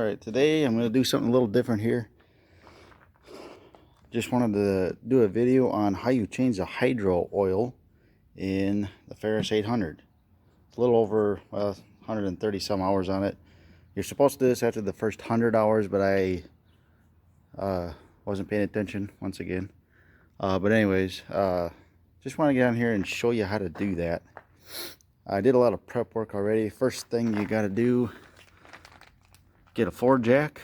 Alright, today I'm going to do something a little different here. Just wanted to do a video on how you change the hydro oil in the Ferris 800. It's a little over 130 some hours on it. You're supposed to do this after the first 100 hours, but I wasn't paying attention once again. But anyways, just want to get on here and show you how to do that. I did a lot of prep work already. First thing you got to do, get a floor jack,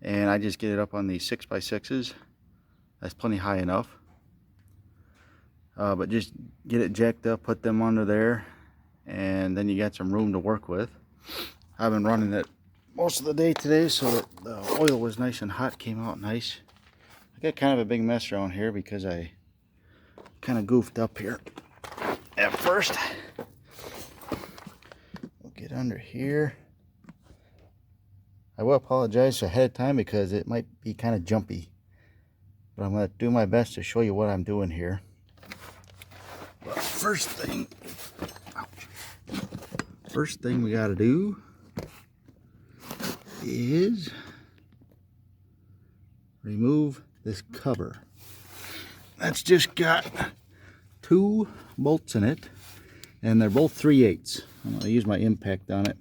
and I just get it up on these 6x6s. That's plenty high enough. But just get it jacked up, put them under there, and then you got some room to work with. I've been running it most of the day today so that the oil was nice and hot, came out nice. I got kind of a big mess around here because I kind of goofed up here at first. We'll get under here. I will apologize ahead of time because it might be kind of jumpy, but I'm going to do my best to show you what I'm doing here. But first thing we got to do is remove this cover. That's just got 2 bolts in it, and they're both 3/8. I'm going to use my impact on it.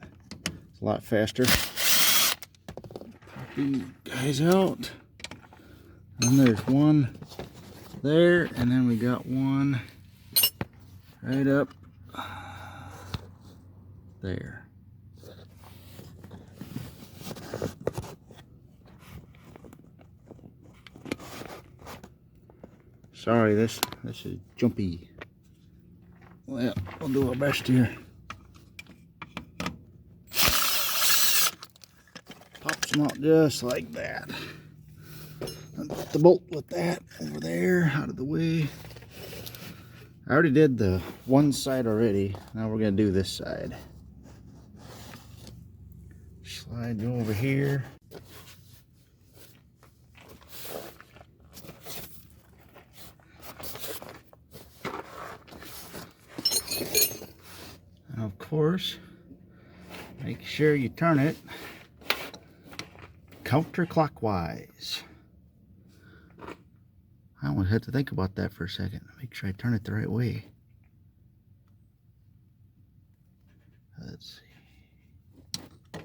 It's a lot faster. These guys out, and there's one there, and then we got one right up there. Sorry, this is jumpy. Well, we'll do our best here. Pops them out just like that. I'll put the bolt with that over there out of the way. I already did the one side already. Now we're going to do this side. Slide you over here. And of course, make sure you turn it counterclockwise. I almost had to think about that for a second. Make sure I turn it the right way. Let's see.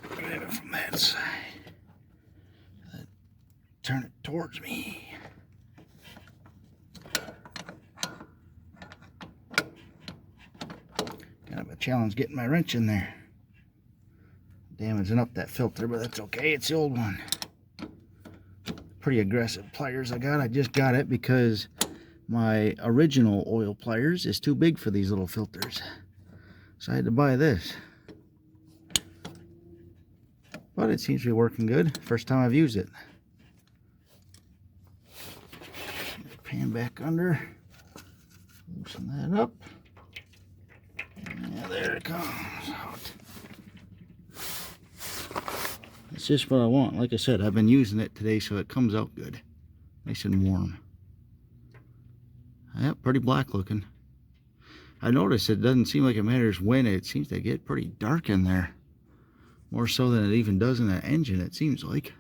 Grab it from that side. Turn it towards me. Kind of a challenge getting my wrench in there. Damaging up that filter, but that's okay. It's the old one. Pretty aggressive pliers I got. I just got it because my original oil pliers is too big for these little filters, so I had to buy this. But it seems to be working good. First time I've used it. Pan back under. Loosen that up. Yeah, there it comes out. It's just what I want. Like I said, I've been using it today so it comes out good. Nice and warm. Yep, pretty black looking. I noticed it doesn't seem like it matters when. It seems to get pretty dark in there. More so than it even does in the engine, it seems like.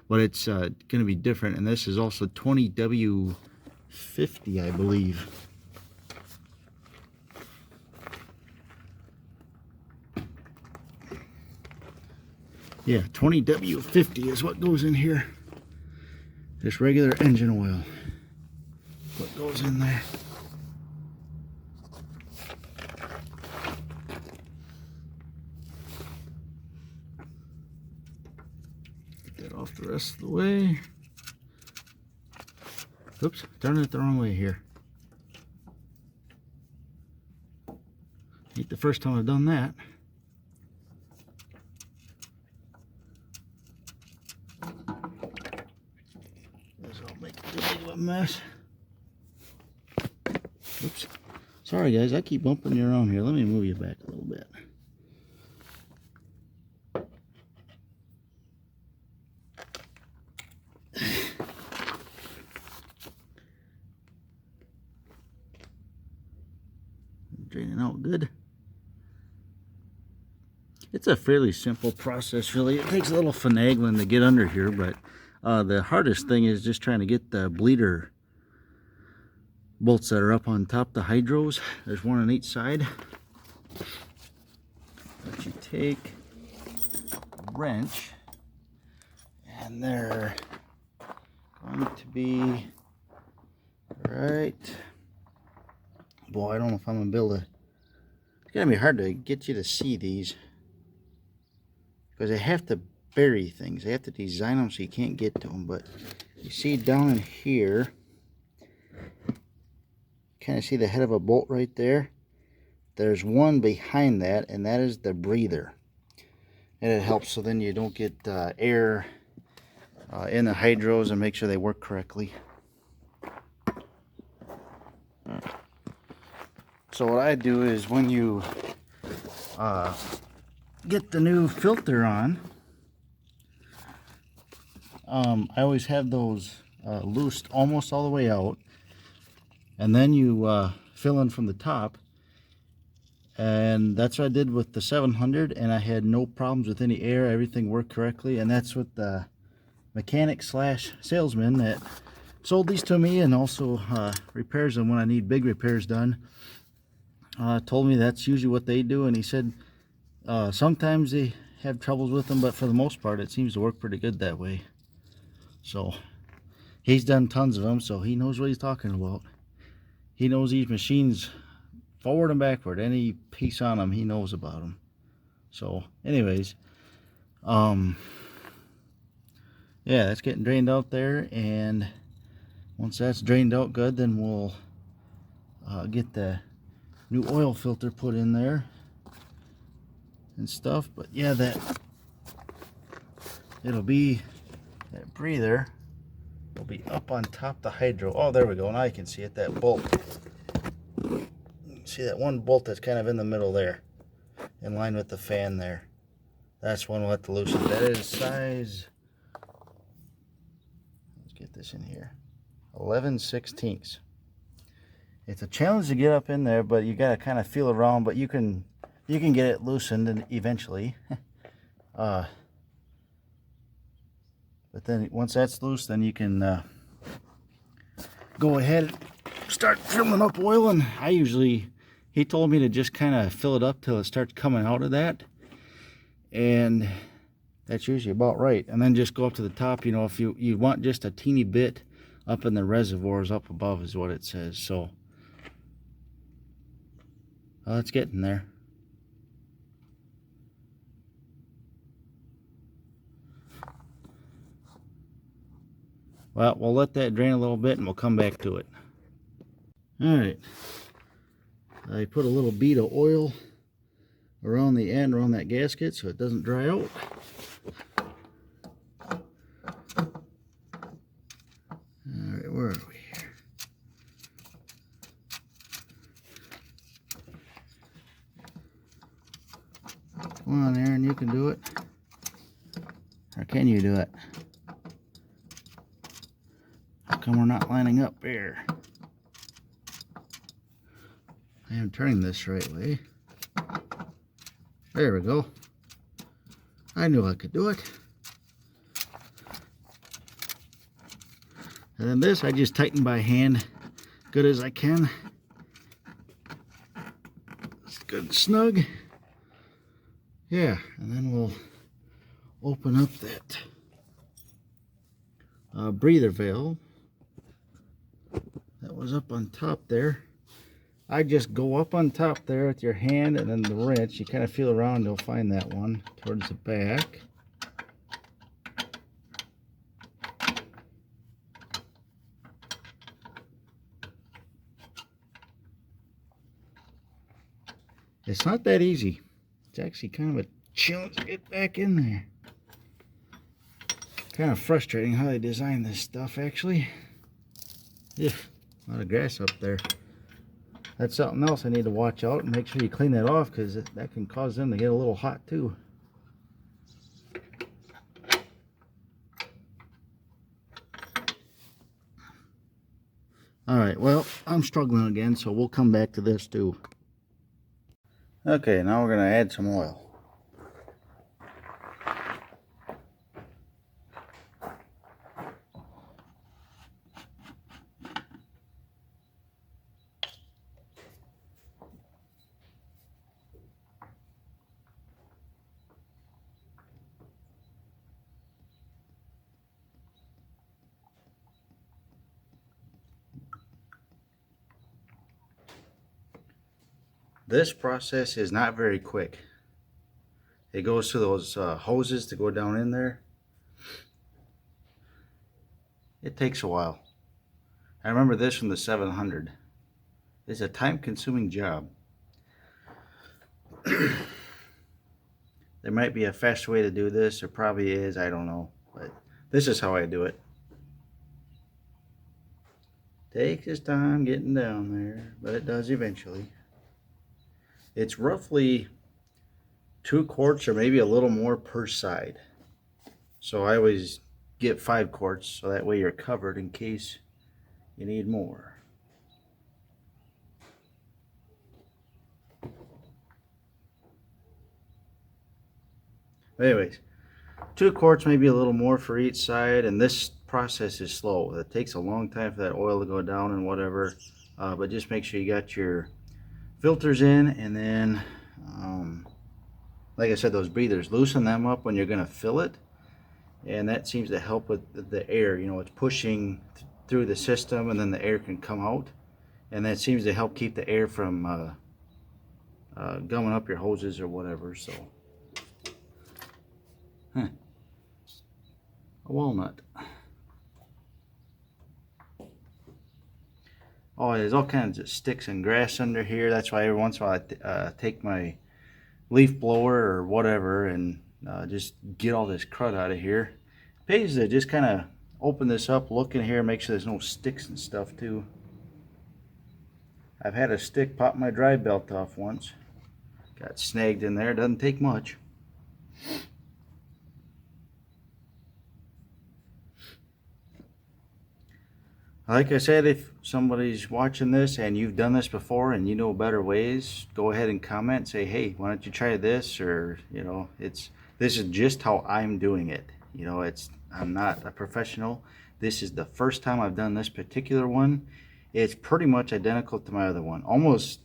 But it's going to be different. And this is also 20W50, I believe. Yeah, 20W50 is what goes in here. Just regular engine oil. What goes in there. Get that off the rest of the way. Oops, turning it the wrong way here. Ain't the first time I've done that. Mess. Oops. Sorry guys, I keep bumping you around here. Let me move you back a little bit. Draining out good. It's a fairly simple process, really. It takes a little finagling to get under here, but the hardest thing is just trying to get the bleeder bolts that are up on top, the hydros. There's one on each side. But you take a wrench, and they're going to be right. Boy, I don't know if I'm gonna be able to. It's gonna be hard to get you to see these because they have to bury things. They have to design them so you can't get to them. But you see down in here, kind of see the head of a bolt right there. There's one behind that, and that is the breather, and it helps so then you don't get air in the hydros and make sure they work correctly. So what I do is when you get the new filter on, I always have those loosed almost all the way out, and then you fill in from the top. And that's what I did with the 700, and I had no problems with any air. Everything worked correctly, and that's what the mechanic slash salesman that sold these to me and also repairs them when I need big repairs done told me that's usually what they do. And he said sometimes they have troubles with them, but for the most part it seems to work pretty good that way. So he's done tons of them, so he knows what he's talking about. He knows these machines forward and backward. Any piece on them, he knows about them. So anyways, yeah, that's getting drained out there, and once that's drained out good, then we'll get the new oil filter put in there and stuff. But yeah, it'll be that breather will be up on top the hydro. Oh, there we go. Now you can see it, that bolt. See that one bolt that's kind of in the middle there, in line with the fan there. That's one we'll have to loosen. That is size, let's get this in here, 11/16. It's a challenge to get up in there, but you got to kind of feel around, but you can get it loosened and eventually. But then once that's loose, then you can go ahead and start filling up oil. And I usually, he told me to just kind of fill it up till it starts coming out of that, and that's usually about right. And then just go up to the top. You know, if you want just a teeny bit up in the reservoirs up above is what it says. So it's getting there. Well, we'll let that drain a little bit and we'll come back to it. Alright, I put a little bead of oil around the end, around that gasket, so it doesn't dry out. Alright, where are we here? Come on, Aaron, you can do it. Or can you do it? How come we're not lining up here? I am turning this right way. There we go. I knew I could do it. And then this I just tighten by hand, good as I can. It's good and snug. Yeah, and then we'll open up that breather valve that was up on top there. I just go up on top there with your hand, and then the wrench, you kind of feel around, you'll find that one towards the back. It's not that easy. It's actually kind of a challenge to get back in there. Kind of frustrating how they design this stuff, actually. Yeah, a lot of grass up there. That's something else I need to watch out and make sure you clean that off, because that can cause them to get a little hot too. Alright, well, I'm struggling again, so we'll come back to this too. Okay, now we're going to add some oil. This process is not very quick. It goes to those hoses to go down in there. It takes a while. I remember this from the 700. It's a time-consuming job. There might be a faster way to do this. There probably is. I don't know. But this is how I do it. Takes its time getting down there, but it does eventually. It's roughly 2 quarts or maybe a little more per side. So I always get 5 quarts so that way you're covered in case you need more. Anyways, 2 quarts, maybe a little more for each side, and this process is slow. It takes a long time for that oil to go down and whatever, but just make sure you got your filters in, and then like I said, those breathers, loosen them up when you're going to fill it, and that seems to help with the air. You know, it's pushing through the system and then the air can come out, and that seems to help keep the air from gumming up your hoses or whatever. So a walnut. Oh, there's all kinds of sticks and grass under here. That's why every once in a while I take my leaf blower or whatever and just get all this crud out of here. It pays to just kind of open this up, look in here, make sure there's no sticks and stuff too. I've had a stick pop my drive belt off once. Got snagged in there. Doesn't take much. Like I said, if somebody's watching this and you've done this before and you know better ways, go ahead and comment and say, hey, why don't you try this? Or, you know, this is just how I'm doing it. You know, I'm not a professional. This is the first time I've done this particular one. It's pretty much identical to my other one. Almost,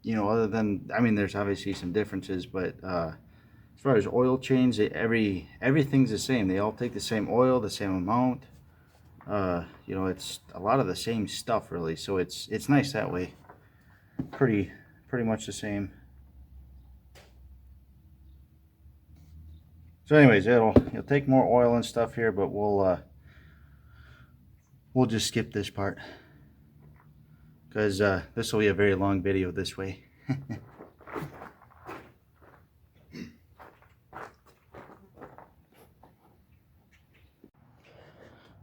you know, other than, I mean, there's obviously some differences, but as far as oil change, everything's the same. They all take the same oil, the same amount. You know, it's a lot of the same stuff really, so it's nice that way. Pretty much the same. So anyways, it'll take more oil and stuff here, but we'll just skip this part because this will be a very long video this way.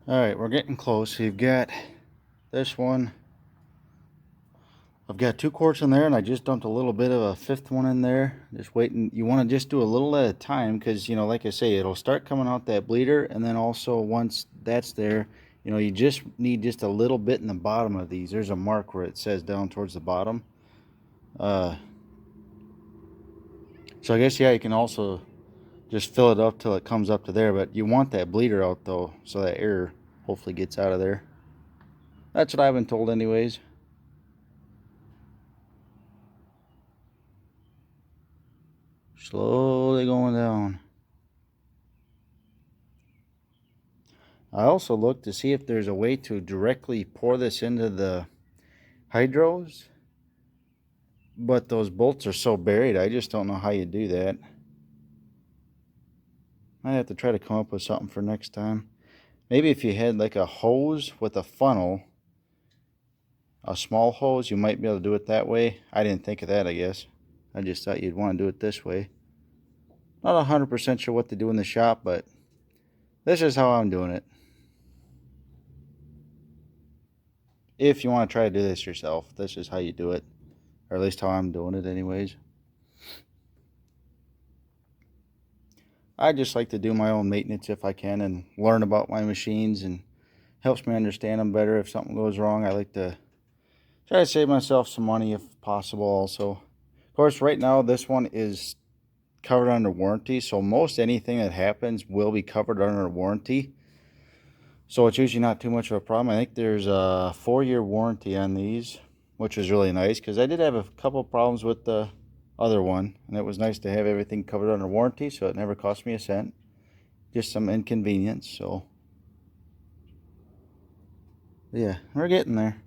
Alright, we're getting close. You've got this one. I've got 2 quarts in there, and I just dumped a little bit of a 5th one in there. Just waiting. You want to just do a little at a time because, you know, like I say, it'll start coming out that bleeder, and then also once that's there, you know, you just need just a little bit in the bottom of these. There's a mark where it says down towards the bottom. So I guess, yeah, you can also just fill it up till it comes up to there, but you want that bleeder out though, so that air hopefully gets out of there. That's what I've been told anyways. Slowly going down. I also looked to see if there's a way to directly pour this into the hydros, but those bolts are so buried, I just don't know how you do that. Might have to try to come up with something for next time. Maybe if you had like a hose with a funnel, a small hose, you might be able to do it that way. I didn't think of that, I guess. I just thought you'd want to do it this way. Not 100% sure what to do in the shop, but this is how I'm doing it. If you want to try to do this yourself, this is how you do it. Or at least how I'm doing it anyways. I just like to do my own maintenance if I can and learn about my machines, and helps me understand them better. If something goes wrong, I like to try to save myself some money if possible also. Of course, right now this one is covered under warranty, so most anything that happens will be covered under warranty. So it's usually not too much of a problem. I think there's a 4-year warranty on these, which was really nice because I did have a couple problems with the other one, and it was nice to have everything covered under warranty, so it never cost me a cent. Just some inconvenience. So yeah, we're getting there.